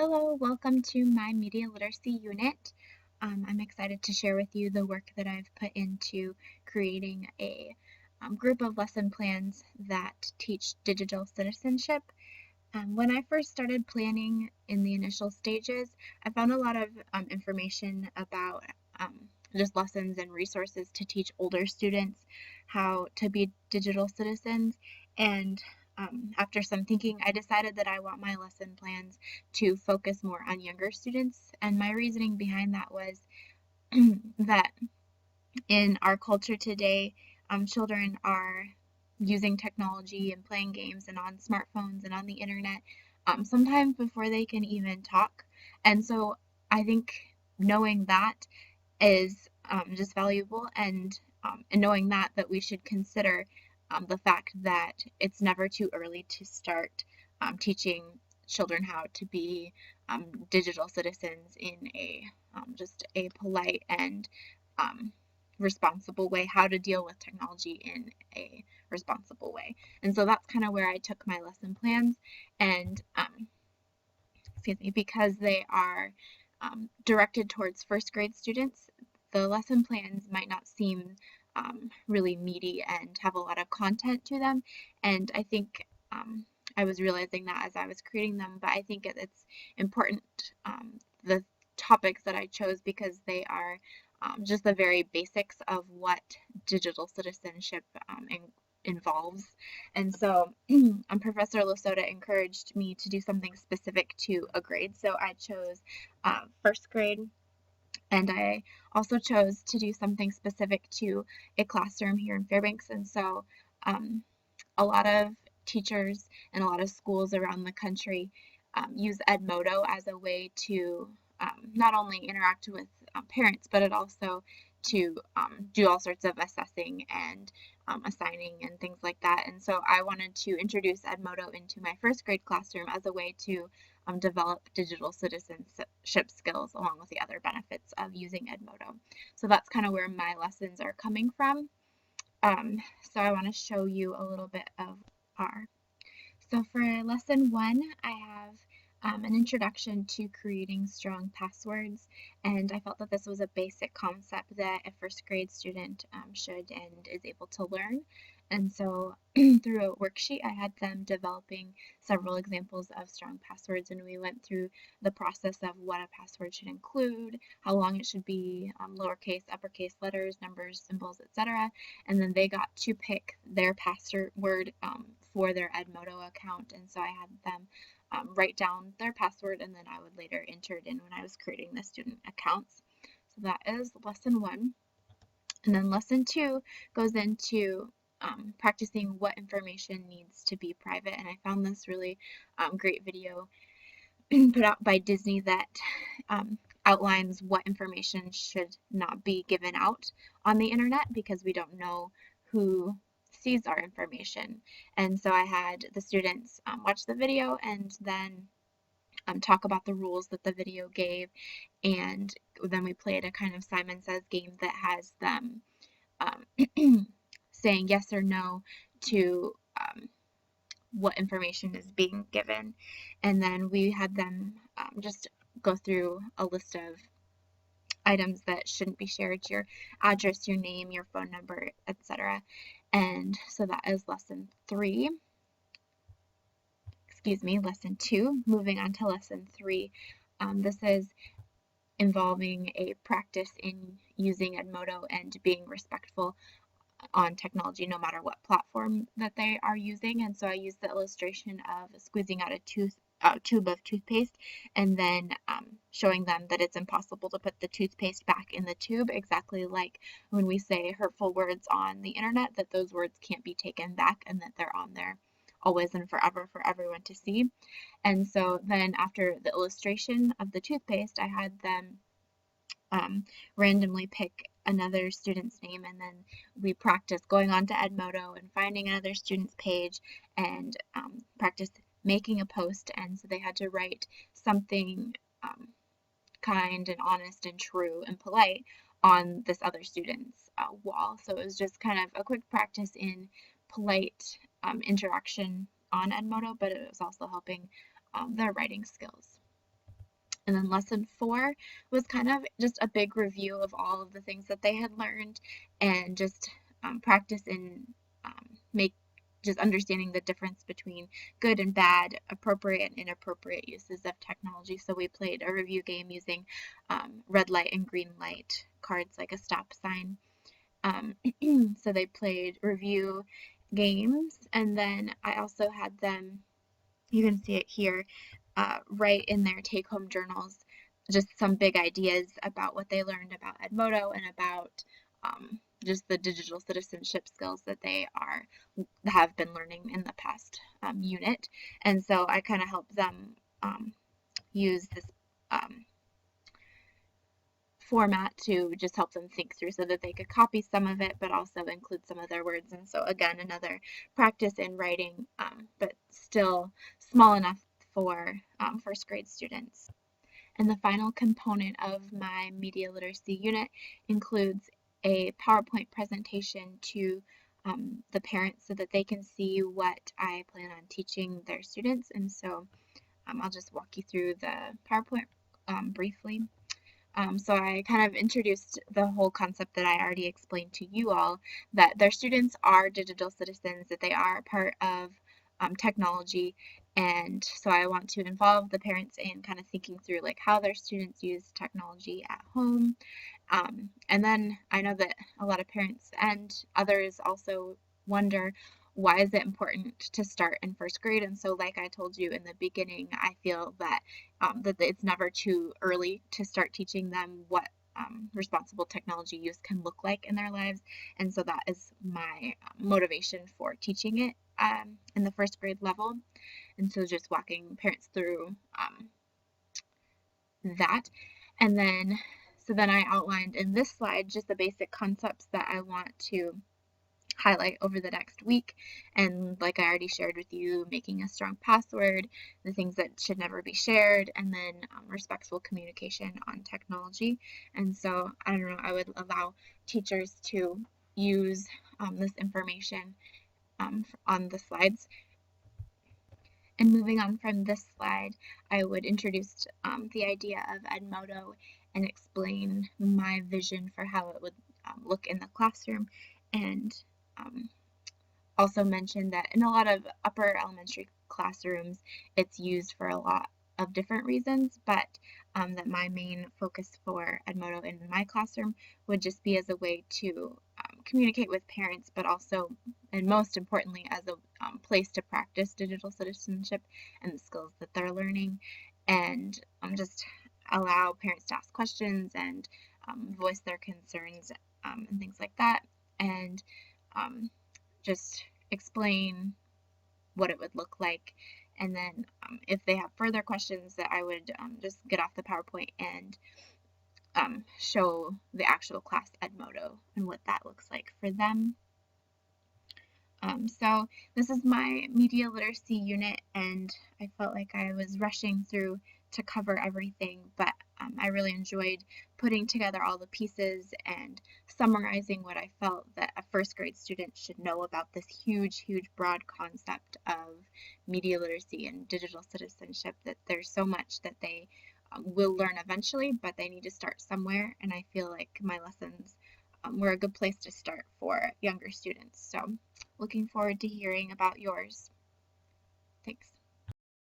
Hello, welcome to my media literacy unit. I'm excited to share with you the work that I've put into creating a group of lesson plans that teach digital citizenship. When I first started planning in the initial stages, I found a lot of information about just lessons and resources to teach older students how to be digital citizens. And after some thinking, I decided that I want my lesson plans to focus more on younger students. And my reasoning behind that was that in our culture today, children are using technology and playing games and on smartphones and on the internet sometimes before they can even talk. And so I think knowing that is just valuable, and knowing that we should consider the fact that it's never too early to start teaching children how to be digital citizens in a just a polite and um, responsible way, how to deal with technology in a responsible way. And so that's kind of where I took my lesson plans, and excuse me, because they are directed towards first grade students, the lesson plans might not seem really meaty and have a lot of content to them. And I think I was realizing that as I was creating them, but I think it's important, the topics that I chose, because they are just the very basics of what digital citizenship involves. And so Professor Lasota encouraged me to do something specific to a grade. So I chose first grade, and I also chose to do something specific to a classroom here in Fairbanks. And so um, a lot of teachers and a lot of schools around the country use Edmodo as a way to not only interact with parents, but it also to do all sorts of assessing and assigning and things like that. And so I wanted to introduce Edmodo into my first grade classroom as a way to develop digital citizenship skills along with the other benefits of using Edmodo. So that's kind of where my lessons are coming from. Um, so I want to show you a little bit of our. So for lesson one, I have an introduction to creating strong passwords, and I felt that this was a basic concept that a first grade student should and is able to learn. And so through a worksheet, I had them developing several examples of strong passwords, and we went through the process of what a password should include, how long it should be, lowercase, uppercase letters, numbers, symbols, etc. And then they got to pick their password for their Edmodo account. And so I had them write down their password, and then I would later enter it in when I was creating the student accounts. So that is lesson one. And then lesson two goes into practicing what information needs to be private. And I found this really great video put out by Disney that outlines what information should not be given out on the internet, because we don't know who sees our information. And so I had the students watch the video and then talk about the rules that the video gave, and then we played a kind of Simon Says game that has them saying yes or no to what information is being given. And then we had them just go through a list of items that shouldn't be shared: your address, your name, your phone number, etc. And so that is lesson three. Excuse me, lesson two. Moving on to lesson three. This is involving a practice in using Edmodo and being respectful on technology, no matter what platform that they are using. And so I used the illustration of squeezing out a tube of toothpaste, and then showing them that it's impossible to put the toothpaste back in the tube, exactly like when we say hurtful words on the internet, that those words can't be taken back and that they're on there always and forever for everyone to see. And so then after the illustration of the toothpaste, I had them randomly pick another student's name, and then we practice going on to Edmodo and finding another student's page and practice making a post. And so they had to write something kind and honest and true and polite on this other student's wall. So it was just kind of a quick practice in polite interaction on Edmodo, but it was also helping their writing skills. And then lesson 4 was kind of just a big review of all of the things that they had learned and just practice in make just understanding the difference between good and bad, appropriate and inappropriate uses of technology. So we played a review game using red light and green light cards like a stop sign. So they played review games, and then I also had them, you can see it here, write in their take-home journals just some big ideas about what they learned about Edmodo and about just the digital citizenship skills that they have been learning in the past unit. And so I kind of helped them use this format to just help them think through so that they could copy some of it, but also include some of their words. And so again, another practice in writing, but still small enough for first grade students. And the final component of my media literacy unit includes a PowerPoint presentation to the parents so that they can see what I plan on teaching their students. And so I'll just walk you through the PowerPoint briefly. So I kind of introduced the whole concept that I already explained to you all, that their students are digital citizens, that they are part of technology. And so I want to involve the parents in kind of thinking through like how their students use technology at home. And then I know that a lot of parents and others also wonder, why is it important to start in first grade? And so like I told you in the beginning, I feel that that it's never too early to start teaching them what responsible technology use can look like in their lives. And so that is my motivation for teaching it in the first grade level. And so just walking parents through that. And then, so then I outlined in this slide just the basic concepts that I want to highlight over the next week. And like I already shared with you, making a strong password, the things that should never be shared, and then respectful communication on technology. And so I don't know, I would allow teachers to use this information on the slides. And moving on from this slide, I would introduce the idea of Edmodo and explain my vision for how it would look in the classroom, and also mention that in a lot of upper elementary classrooms, it's used for a lot of different reasons, but that my main focus for Edmodo in my classroom would just be as a way to communicate with parents, but also, and most importantly, as a place to practice digital citizenship and the skills that they're learning, and just allow parents to ask questions and voice their concerns and things like that, and just explain what it would look like. And then if they have further questions, that I would just get off the PowerPoint and show the actual class Edmodo and what that looks like for them. So this is my media literacy unit, and I felt like I was rushing through to cover everything, but I really enjoyed putting together all the pieces and summarizing what I felt that a first grade student should know about this huge, broad concept of media literacy and digital citizenship, that there's so much that they will learn eventually, but they need to start somewhere, and I feel like my lessons were a good place to start for younger students. So looking forward to hearing about yours. Thanks.